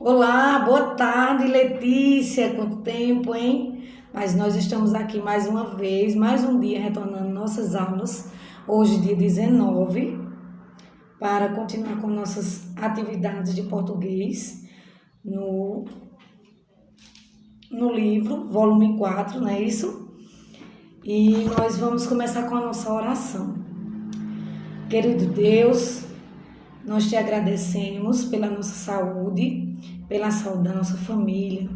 Olá, boa tarde, Letícia. Quanto tempo, hein? Mas nós estamos aqui mais uma vez, mais um dia, retornando nossas aulas, hoje, dia 19, para continuar com nossas atividades de português no, no livro, volume 4, não é isso? E nós vamos começar com a nossa oração. Querido Deus, nós te agradecemos pela nossa saúde, pela saúde da nossa família.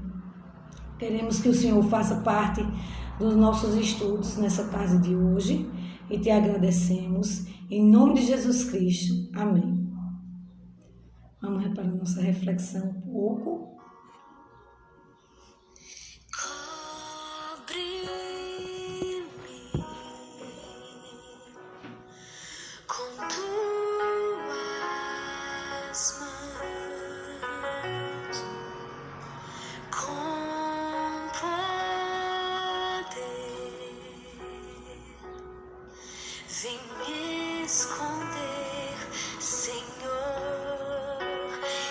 Queremos que o Senhor faça parte dos nossos estudos nessa tarde de hoje e te agradecemos em nome de Jesus Cristo. Amém. Vamos para a nossa reflexão um pouco. Vem me esconder, Senhor,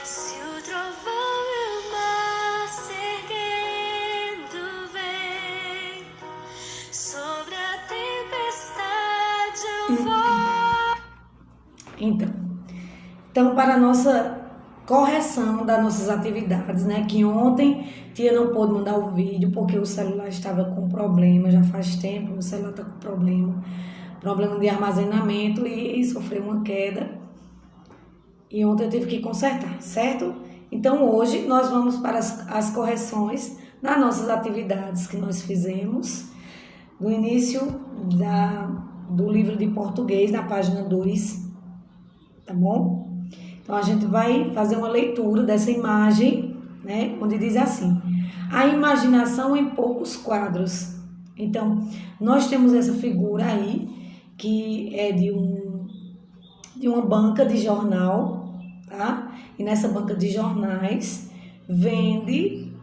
se o trovão e o mar se erguendo vem, sobre a tempestade eu vou. Então, para a nossa correção das nossas atividades, né, que ontem tia não pôde mandar o vídeo porque o celular estava com problema, já faz tempo, o celular está com problema de armazenamento e sofreu uma queda. E ontem eu tive que consertar, certo? Então hoje nós vamos para as correções das nossas atividades que nós fizemos no início do livro de português, na página 2, tá bom? Então a gente vai fazer uma leitura dessa imagem, né? Onde diz assim: a imaginação em poucos quadros. Então nós temos essa figura aí, que é de uma banca de jornal, tá? E nessa banca de jornais vende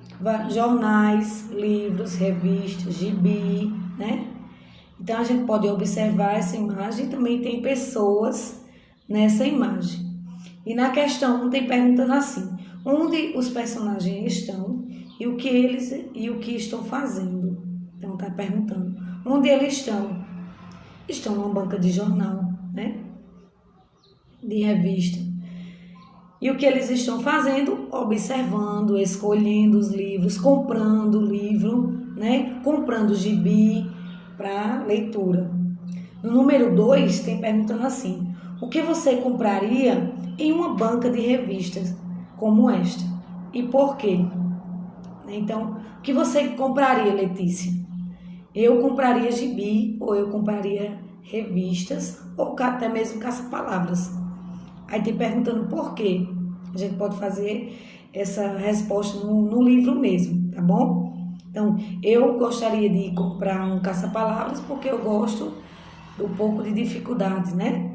jornais, livros, revistas, gibi, né? Então a gente pode observar essa imagem, também tem pessoas nessa imagem. E na questão 1 tem perguntando assim: onde os personagens estão e o que estão fazendo? Então tá perguntando onde eles estão. Estão numa banca de jornal, né? De revista. E o que eles estão fazendo? Observando, escolhendo os livros, comprando livro, né? Comprando gibi para leitura. No número 2 tem perguntando assim: o que você compraria em uma banca de revistas como esta? E por quê? Então, o que você compraria, Letícia? Eu compraria gibi, ou eu compraria revistas, ou até mesmo caça-palavras. Aí tem perguntando por quê. A gente pode fazer essa resposta no livro mesmo, tá bom? Então, eu gostaria de comprar um caça-palavras porque eu gosto do pouco de dificuldades, né?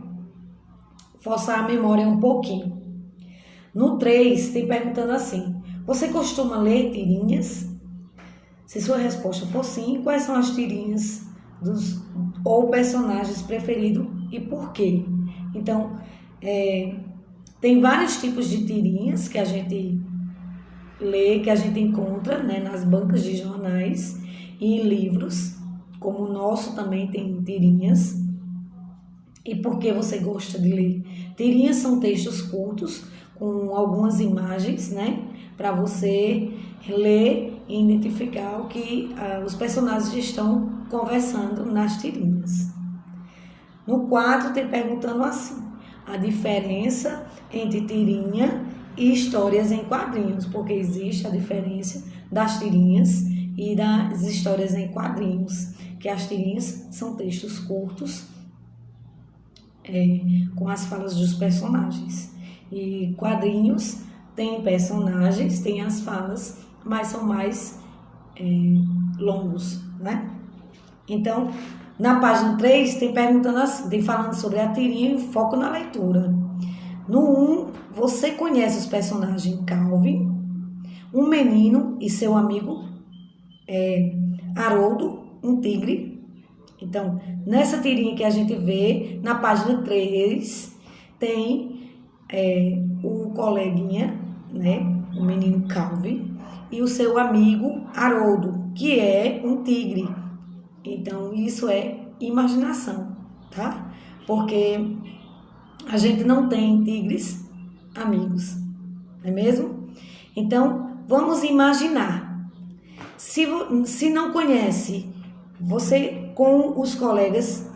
Forçar a memória um pouquinho. No 3, tem perguntando assim: você costuma ler tirinhas? Se sua resposta for sim, quais são as tirinhas ou personagens preferidos e por quê? Então, tem vários tipos de tirinhas que a gente lê, que a gente encontra, né, nas bancas de jornais e em livros, como o nosso também tem tirinhas. E por que você gosta de ler? Tirinhas são textos curtos com algumas imagens, né, para você ler e identificar o que os personagens estão conversando nas tirinhas. No 4 tem perguntando assim: a diferença entre tirinha e histórias em quadrinhos, porque existe a diferença das tirinhas e das histórias em quadrinhos, que as tirinhas são textos curtos com as falas dos personagens, e quadrinhos tem personagens, tem as falas, mas são mais longos, né? Então, na página 3 tem perguntando assim, tem falando sobre a tirinha e foco na leitura. No 1, você conhece os personagens Calvin, um menino e seu amigo Haroldo, um tigre. Então, nessa tirinha que a gente vê, na página 3, tem o coleguinha, né? O menino Calvin, e o seu amigo Haroldo, que é um tigre. Então, isso é imaginação, tá? Porque a gente não tem tigres amigos, não é mesmo? Então, vamos imaginar. Se não conhece, você com os colegas,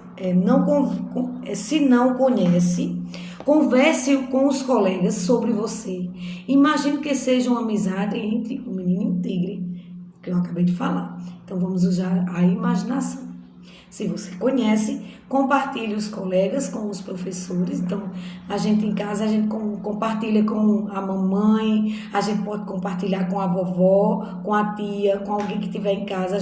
se não conhece, converse com os colegas sobre você. Imagine que seja uma amizade entre o menino e o tigre, que eu acabei de falar. Então, vamos usar a imaginação. Se você conhece, compartilhe os colegas com os professores. Então, a gente em casa, a gente compartilha com a mamãe, a gente pode compartilhar com a vovó, com a tia, com alguém que estiver em casa,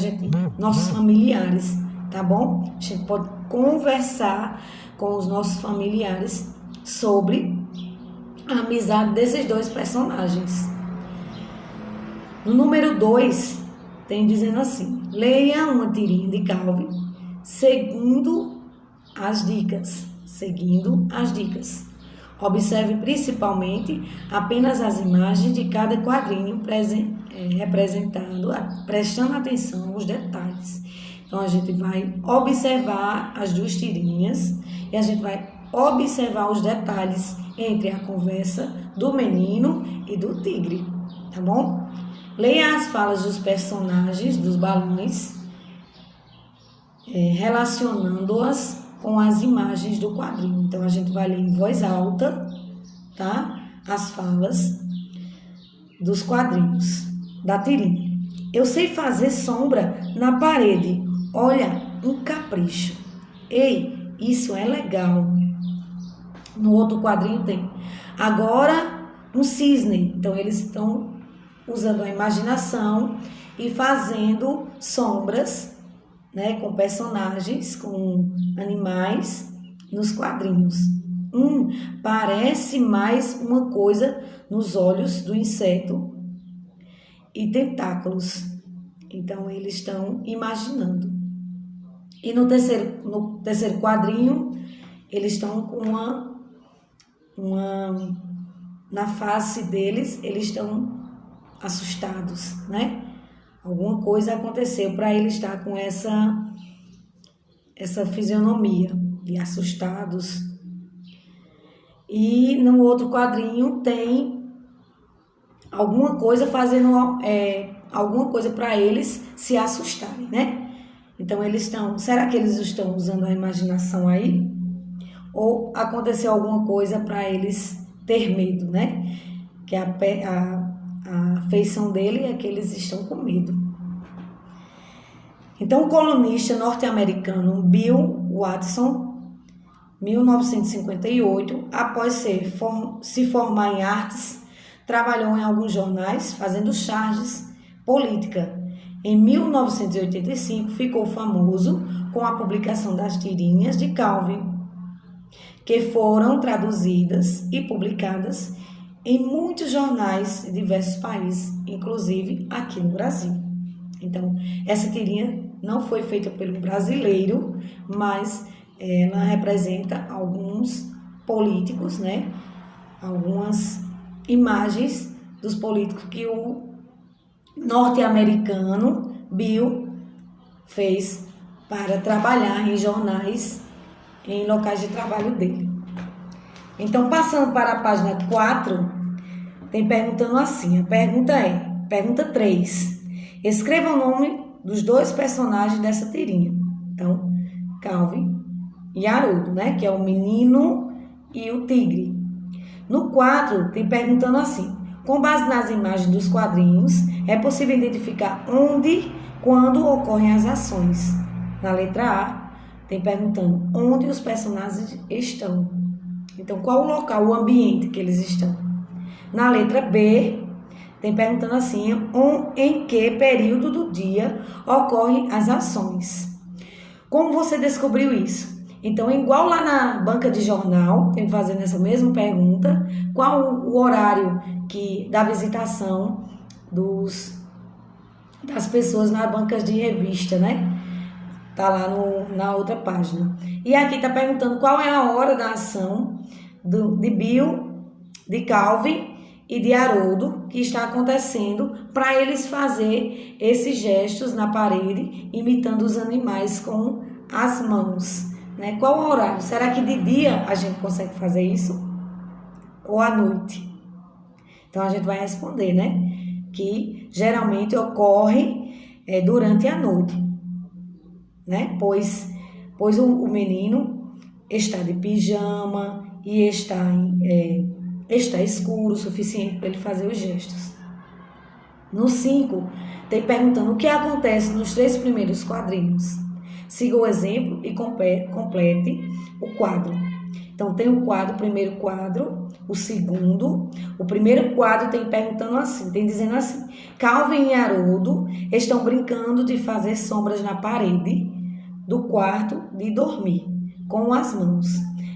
nossos familiares, tá bom? A gente pode conversar com os nossos familiares sobre a amizade desses dois personagens. No número 2, tem dizendo assim: leia uma tirinha de Calvin seguindo as dicas. Observe principalmente apenas as imagens de cada quadrinho representado, prestando atenção aos detalhes. Então, a gente vai observar as duas tirinhas e a gente vai observar os detalhes entre a conversa do menino e do tigre, tá bom? Leia as falas dos personagens dos balões, relacionando-as com as imagens do quadrinho. Então, a gente vai ler em voz alta, tá? As falas dos quadrinhos, da tirinha. Eu sei fazer sombra na parede. Olha, um capricho. Ei, isso é legal. No outro quadrinho tem: agora um cisne. Então, eles estão usando a imaginação e fazendo sombras, né, com personagens, com animais nos quadrinhos. Parece mais uma coisa nos olhos do inseto e tentáculos. Então, eles estão imaginando. E no terceiro quadrinho, eles estão com na face deles, eles estão assustados, né? Alguma coisa aconteceu para ele estar com essa fisionomia de assustados. E no outro quadrinho tem alguma coisa fazendo alguma coisa para eles se assustarem, né? Então, será que eles estão usando a imaginação aí? Ou aconteceu alguma coisa para eles ter medo, né? Que a feição dele é que eles estão com medo. Então, o colunista norte-americano Bill Watson, 1958, após se formar em artes, trabalhou em alguns jornais fazendo charges política. Em 1985, ficou famoso com a publicação das tirinhas de Calvin, que foram traduzidas e publicadas em muitos jornais de diversos países, inclusive aqui no Brasil. Então, essa tirinha não foi feita pelo brasileiro, mas ela representa alguns políticos, né? Algumas imagens dos políticos que o norte-americano Bill fez para trabalhar em jornais, em locais de trabalho dele. Então, passando para a página 4, tem perguntando assim, pergunta 3. Escreva o nome dos dois personagens dessa tirinha. Então, Calvin e Haroldo, né? Que é o menino e o tigre. No 4, tem perguntando assim: com base nas imagens dos quadrinhos, é possível identificar onde, quando ocorrem as ações. Na letra A, tem perguntando onde os personagens estão. Então, qual o local, o ambiente que eles estão. Na letra B, tem perguntando assim: em que período do dia ocorrem as ações. Como você descobriu isso? Então, igual lá na banca de jornal, tem fazendo essa mesma pergunta: qual o horário da visitação das pessoas nas bancas de revista, né? Tá lá na outra página. E aqui tá perguntando qual é a hora da ação de Bill, de Calvin e de Haroldo, que está acontecendo, para eles fazer esses gestos na parede, imitando os animais com as mãos, né? Qual o horário? Será que de dia a gente consegue fazer isso? Ou à noite? Então a gente vai responder, né? Que geralmente ocorre durante a noite, né? Pois o menino está de pijama e está escuro o suficiente para ele fazer os gestos. No 5, tem perguntando o que acontece nos 3 primeiros quadrinhos. Siga o exemplo e complete o quadro. Então, tem o primeiro quadro, o segundo. O primeiro quadro tem perguntando assim, tem dizendo assim: Calvin e Haroldo estão brincando de fazer sombras na parede do quarto de dormir, com as mãos.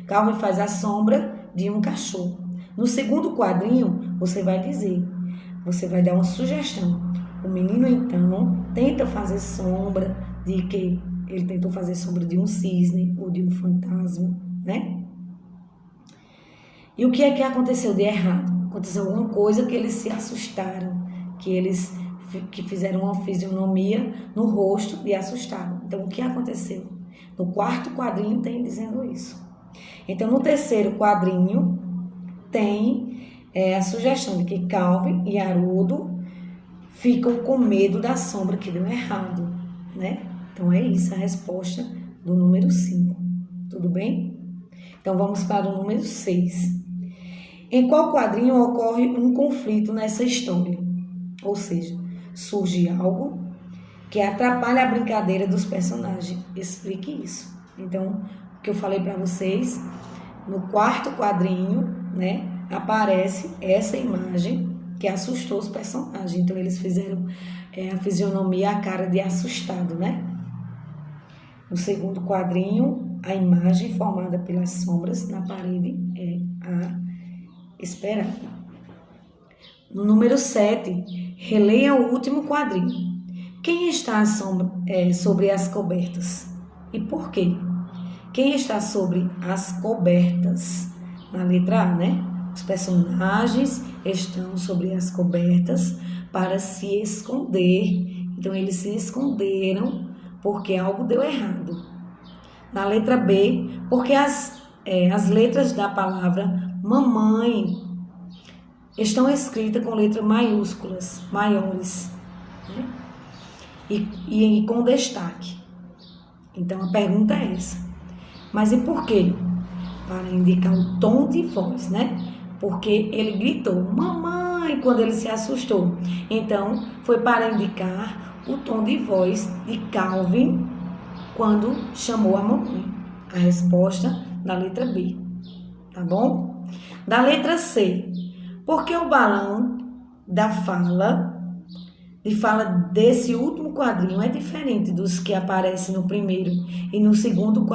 Calvin faz a sombra de um cachorro. No segundo quadrinho, você vai dar uma sugestão. O menino, então, tenta fazer sombra de que ele tentou fazer sombra de um cisne ou de um fantasma, né? E o que é que aconteceu de errado? Aconteceu alguma coisa que eles se assustaram, que fizeram uma fisionomia no rosto e assustaram. Então, o que aconteceu? No quarto quadrinho tem dizendo isso. Então, no terceiro quadrinho tem a sugestão de que Calvin e Haroldo ficam com medo da sombra que deu errado, né? Então, é isso a resposta do número 5. Tudo bem? Então, vamos para o número 6. Em qual quadrinho ocorre um conflito nessa história? Ou seja, surge algo que atrapalha a brincadeira dos personagens. Explique isso. Então, o que eu falei para vocês, no quarto quadrinho, né, aparece essa imagem que assustou os personagens. Então, eles fizeram a fisionomia, a cara de assustado, né? No segundo quadrinho, a imagem formada pelas sombras na parede é a esperada. No número 7, releia o último quadrinho. Quem está sobre as cobertas? E por quê? Quem está sobre as cobertas? Na letra A, né? Os personagens estão sobre as cobertas para se esconder. Então, eles se esconderam porque algo deu errado. Na letra B, porque as letras da palavra mamãe estão escritas com letras maiúsculas, maiores, né? e com destaque. Então, a pergunta é essa. Mas e por quê? Para indicar o tom de voz, né? Porque ele gritou mamãe quando ele se assustou. Então, foi para indicar o tom de voz de Calvin quando chamou a mamãe. A resposta da letra B. Tá bom? Da letra C. Por que o balão de fala desse último quadrinho é diferente dos que aparecem no primeiro e no segundo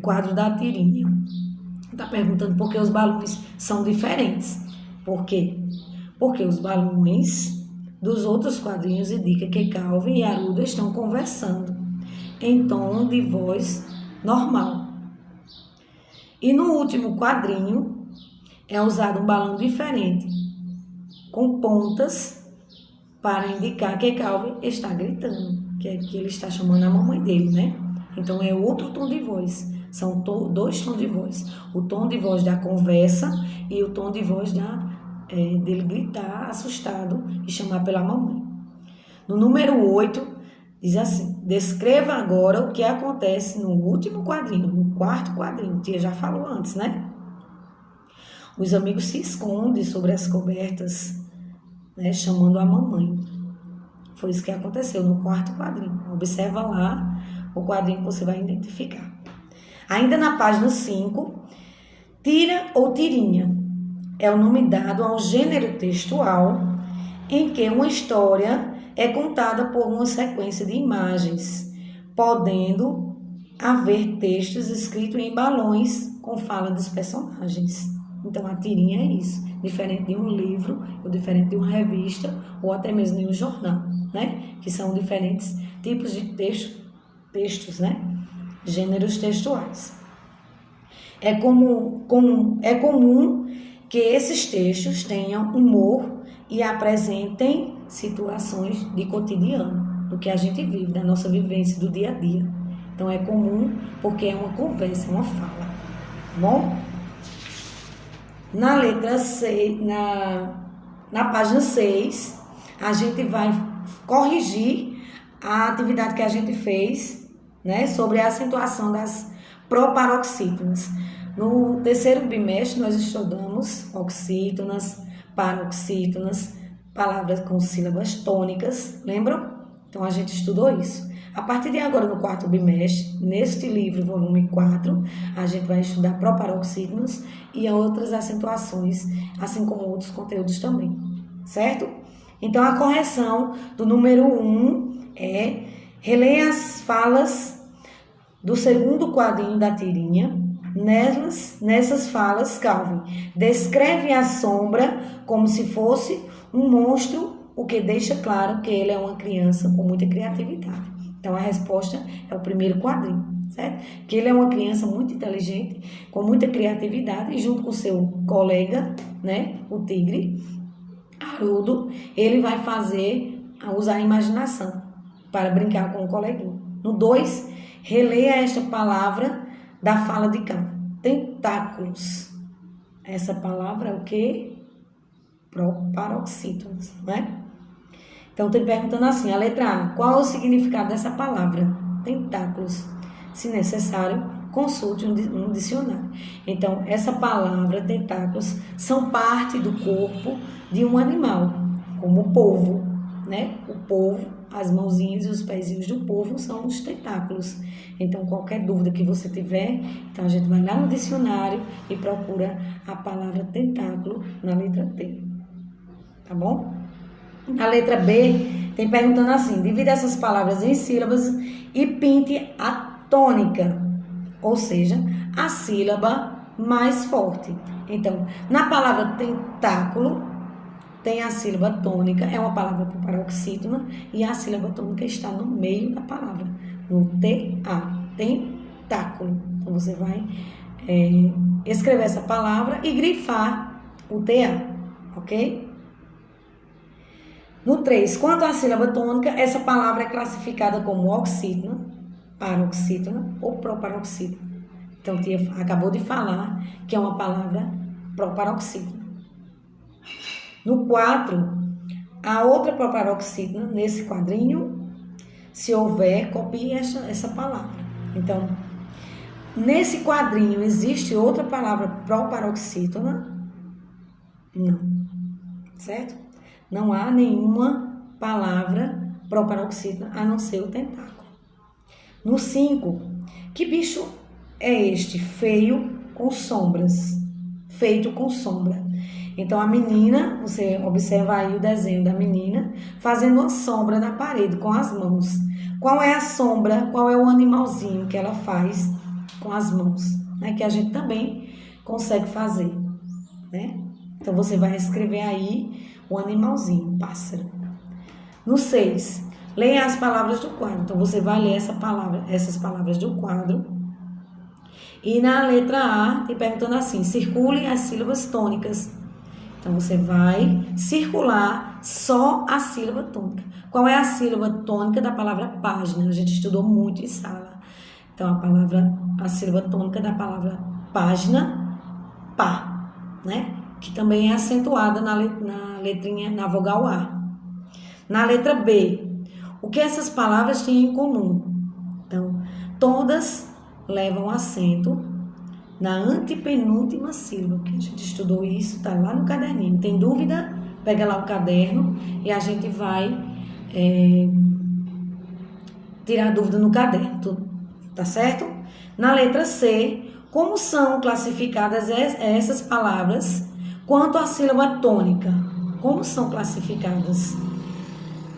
quadro da tirinha? Está perguntando por que os balões são diferentes. Por quê? Porque os balões dos outros quadrinhos indicam que Calvin e Haroldo estão conversando em tom de voz normal. E no último quadrinho é usado um balão diferente, com pontas, para indicar que Calvin está gritando, que ele está chamando a mamãe dele, né? Então, é outro tom de voz. São 2 tons de voz. O tom de voz da conversa e o tom de voz dele gritar, assustado, e chamar pela mamãe. No número 8, diz assim: descreva agora o que acontece no último quadrinho, no quarto quadrinho. Tia já falou antes, né? Os amigos se escondem sobre as cobertas, né, chamando a mamãe. Foi isso que aconteceu no quarto quadrinho. Observa lá o quadrinho que você vai identificar. Ainda na página 5, tira ou tirinha é o nome dado a um gênero textual em que uma história é contada por uma sequência de imagens, podendo haver textos escritos em balões com fala dos personagens. Então, a tirinha é isso, diferente de um livro, ou diferente de uma revista, ou até mesmo de um jornal, né? Que são diferentes tipos de textos, né? Gêneros textuais. É comum que esses textos tenham humor e apresentem situações de cotidiano, do que a gente vive, da nossa vivência do dia a dia. Então é comum porque é uma conversa, uma fala, tá bom? Na letra 6, na página 6, a gente vai corrigir a atividade que a gente fez, né, sobre a acentuação das proparoxítonas. No terceiro bimestre, nós estudamos oxítonas, paroxítonas, palavras com sílabas tônicas, lembram? Então, a gente estudou isso. A partir de agora, no quarto bimestre, neste livro, volume 4, a gente vai estudar proparoxítonas e outras acentuações, assim como outros conteúdos também, certo? Então, a correção do número 1 é: releia as falas do segundo quadrinho da tirinha. Nessas falas, Calvin descreve a sombra como se fosse um monstro, o que deixa claro que ele é uma criança com muita criatividade. Então, a resposta é o primeiro quadrinho, certo? Que ele é uma criança muito inteligente, com muita criatividade, e junto com seu colega, né, o tigre, Haroldo, ele vai usar a imaginação para brincar com o coleguinha. No 2, releia esta palavra da fala de Calvin. Tentáculos. Essa palavra é o quê? Proparoxítonas, não é? Então, tem perguntando assim, a letra A, qual é o significado dessa palavra? Tentáculos. Se necessário, consulte um dicionário. Então, essa palavra, tentáculos, são parte do corpo de um animal, como o polvo, né? O polvo, as mãozinhas e os pezinhos do polvo são os tentáculos. Então, qualquer dúvida que você tiver, então a gente vai lá no dicionário e procura a palavra tentáculo na letra T. Tá bom? A letra B tem perguntando assim, divida essas palavras em sílabas e pinte a tônica, ou seja, a sílaba mais forte. Então, na palavra tentáculo, tem a sílaba tônica, é uma palavra proparoxítona, e a sílaba tônica está no meio da palavra, no TA, tentáculo. Então, você vai escrever essa palavra e grifar o TA, ok? No 3, quanto à sílaba tônica, essa palavra é classificada como oxítona, paroxítona ou proparoxítona. Então, tia acabou de falar que é uma palavra proparoxítona. No 4, a outra proparoxítona, nesse quadrinho, se houver, copie essa palavra. Então, nesse quadrinho, existe outra palavra proparoxítona? Não. Certo? Não há nenhuma palavra proparoxítona a não ser o tentáculo. No 5, que bicho é este? Feio com sombras. Feito com sombra. Então, a menina, você observa aí o desenho da menina, fazendo uma sombra na parede com as mãos. Qual é a sombra, qual é o animalzinho que ela faz com as mãos? Né? Que a gente também consegue fazer, né? Então, você vai escrever aí o animalzinho, pássaro. No 6, leia as palavras do quadro. Então, você vai ler essas palavras do quadro. E na letra A, tem perguntando assim, circule as sílabas tônicas. Então, você vai circular só a sílaba tônica. Qual é a sílaba tônica da palavra página? A gente estudou muito em sala. Então, a sílaba tônica da palavra página, pá, né? Que também é acentuada na letrinha, na vogal A. Na letra B, o que essas palavras têm em comum? Então, todas levam acento na antepenúltima sílaba, que a gente estudou isso, tá lá no caderninho. Tem dúvida? Pega lá o caderno e a gente vai tirar a dúvida no caderno, tá certo? Na letra C, como são classificadas essas palavras quanto à sílaba tônica? Como são classificadas?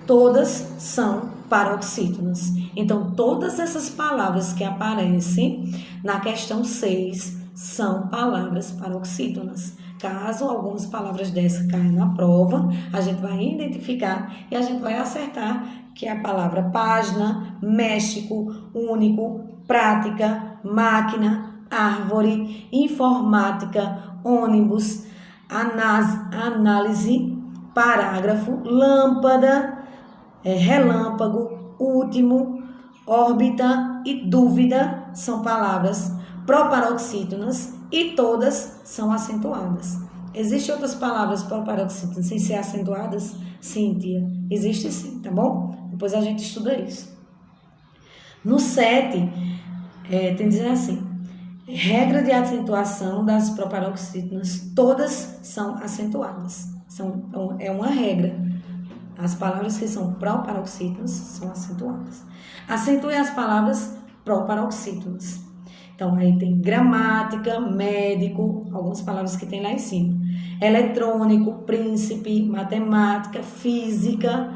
Todas são paroxítonas. Então, todas essas palavras que aparecem na questão 6 são palavras paroxítonas. Caso algumas palavras dessas caiam na prova, a gente vai identificar e a gente vai acertar que é a palavra página, México, único, prática, máquina, árvore, informática, ônibus, análise, parágrafo, lâmpada, relâmpago, último, órbita e dúvida são palavras proparoxítonas e todas são acentuadas. Existem outras palavras proparoxítonas sem ser acentuadas? Sim, tia. Existe sim, tá bom? Depois a gente estuda isso. No 7, tem dizendo assim, regra de acentuação das proparoxítonas, todas são acentuadas. É uma regra. As palavras que são proparoxítonas são acentuadas. Acentue as palavras proparoxítonas. Então, aí tem gramática, médico, algumas palavras que tem lá em cima. Eletrônico, príncipe, matemática, física,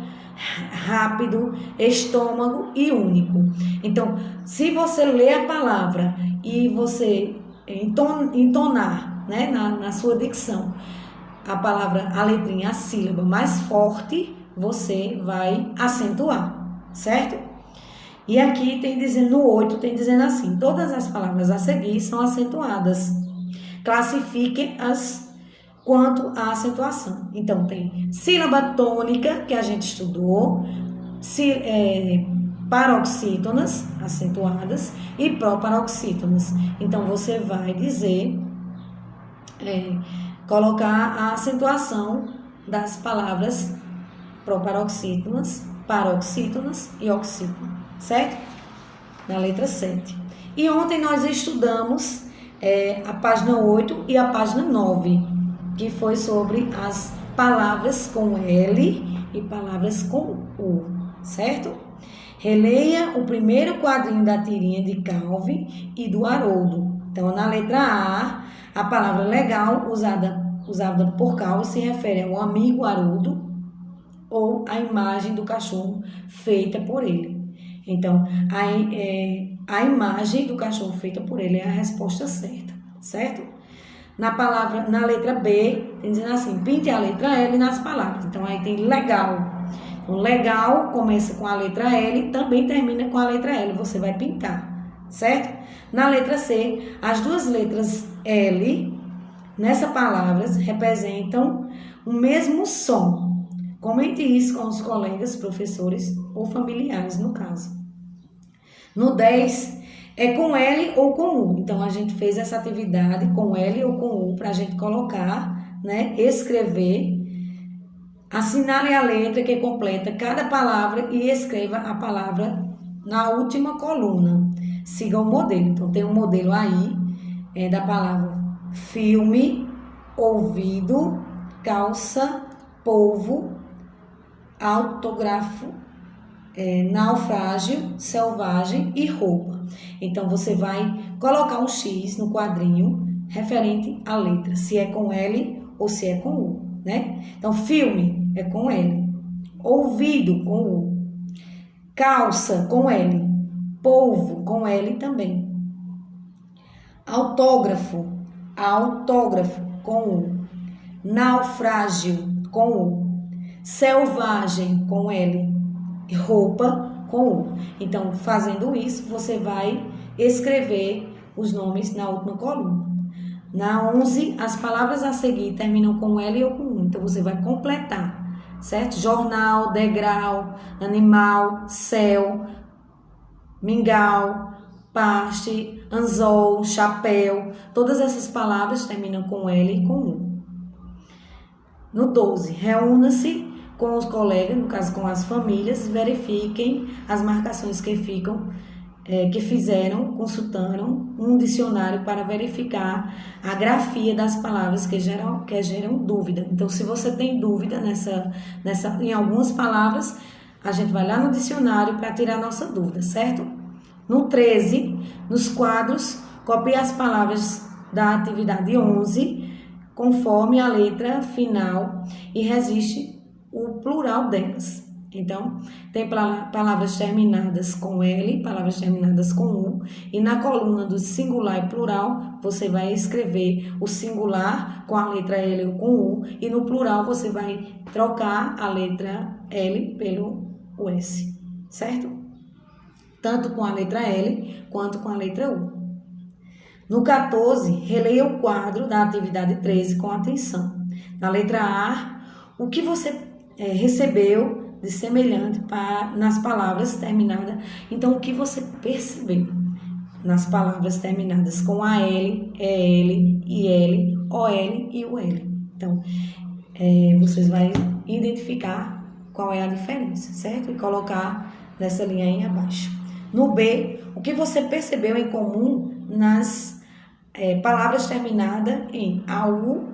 rápido, estômago e único. Então, se você ler a palavra e você entonar, né, na sua dicção, a letrinha, a sílaba mais forte, você vai acentuar, certo? E aqui tem dizendo, no 8, tem dizendo assim, todas as palavras a seguir são acentuadas. Classifique-as quanto à acentuação. Então, tem sílaba tônica, que a gente estudou, paroxítonas, acentuadas, e proparoxítonas. Então, você vai dizer, colocar a acentuação das palavras proparoxítonas, paroxítonas e oxítonas, certo? Na letra 7. E ontem nós estudamos a página 8 e a página 9, que foi sobre as palavras com L e palavras com U, certo? Releia o primeiro quadrinho da tirinha de Calvin e do Haroldo. Então, na letra a palavra legal usada por Calvin se refere ao amigo Haroldo ou à imagem do cachorro feita por ele. Então, a imagem do cachorro feita por ele é a resposta certa, certo? Na letra B, tem dizendo assim, pinte a letra L nas palavras. Então, aí tem legal. Então, legal começa com a letra L e também termina com a letra L. Você vai pintar, certo? Na letra C, as duas letras L nessa palavra representam o mesmo som. Comente isso com os colegas, professores ou familiares, no caso. No 10, é com L ou com U. Então, a gente fez essa atividade com L ou com U para a gente colocar, né, escrever. Assinale a letra que completa cada palavra e escreva a palavra na última coluna. Siga o modelo. Então, tem um modelo aí da palavra filme, ouvido, calça, polvo, autógrafo, naufrágio, selvagem e roupa. Então, você vai colocar um X no quadrinho referente à letra, se é com L ou se é com U, né? Então, filme é com L, ouvido com U, calça com L, polvo com L também, autógrafo com U, naufrágio com U, selvagem com L, roupa com U. Então, fazendo isso, você vai escrever os nomes na última coluna. Na 11, as palavras a seguir terminam com L ou com U. Então, você vai completar, certo? Jornal, degrau, animal, céu, mingau, paste, anzol, chapéu. Todas essas palavras terminam com L e com U. No 12, reúna-se com os colegas, no caso com as famílias, verifiquem as marcações que fizeram, consultaram um dicionário para verificar a grafia das palavras que geram dúvida. Então, se você tem dúvida em algumas palavras, a gente vai lá no dicionário para tirar a nossa dúvida, certo? No 13, nos quadros, copie as palavras da atividade 11, conforme a letra final e resiste o plural delas. Então, tem palavras terminadas com L, palavras terminadas com U, e na coluna do singular e plural, você vai escrever o singular com a letra L ou com U, e no plural você vai trocar a letra L pelo S, certo? Tanto com a letra L quanto com a letra U. No 14, releia o quadro da atividade 13 com atenção. Na letra A, o que você recebeu de semelhante nas palavras terminadas. Então, o que você percebeu nas palavras terminadas com AL, EL, IL, OL e UL. Então, vocês vão identificar qual é a diferença, certo? E colocar nessa linha aí abaixo. No B, o que você percebeu em comum nas palavras terminadas em AU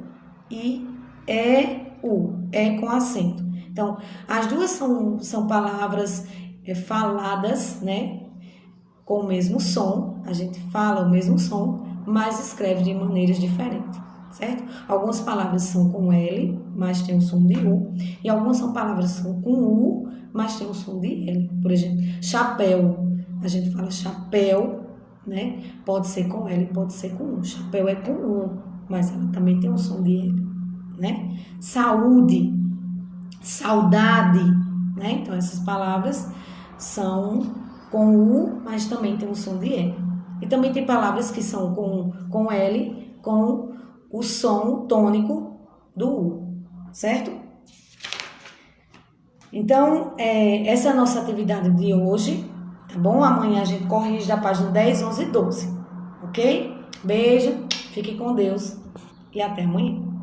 e EU, com acento. Então, as duas são palavras faladas, né? Com o mesmo som, a gente fala o mesmo som, mas escreve de maneiras diferentes, certo? Algumas palavras são com L, mas tem o som de U, e algumas são palavras são com U, mas tem o som de L. Por exemplo, chapéu, a gente fala chapéu, né? Pode ser com L, pode ser com U. Chapéu é com U, mas ela também tem o som de L, né? Saúde, saudade, né? Então, essas palavras são com U, mas também tem o som de L. E também tem palavras que são com L, com o som tônico do U, certo? Então, essa é a nossa atividade de hoje, tá bom? Amanhã a gente corrige da página 10, 11 e 12, ok? Beijo, fique com Deus e até amanhã.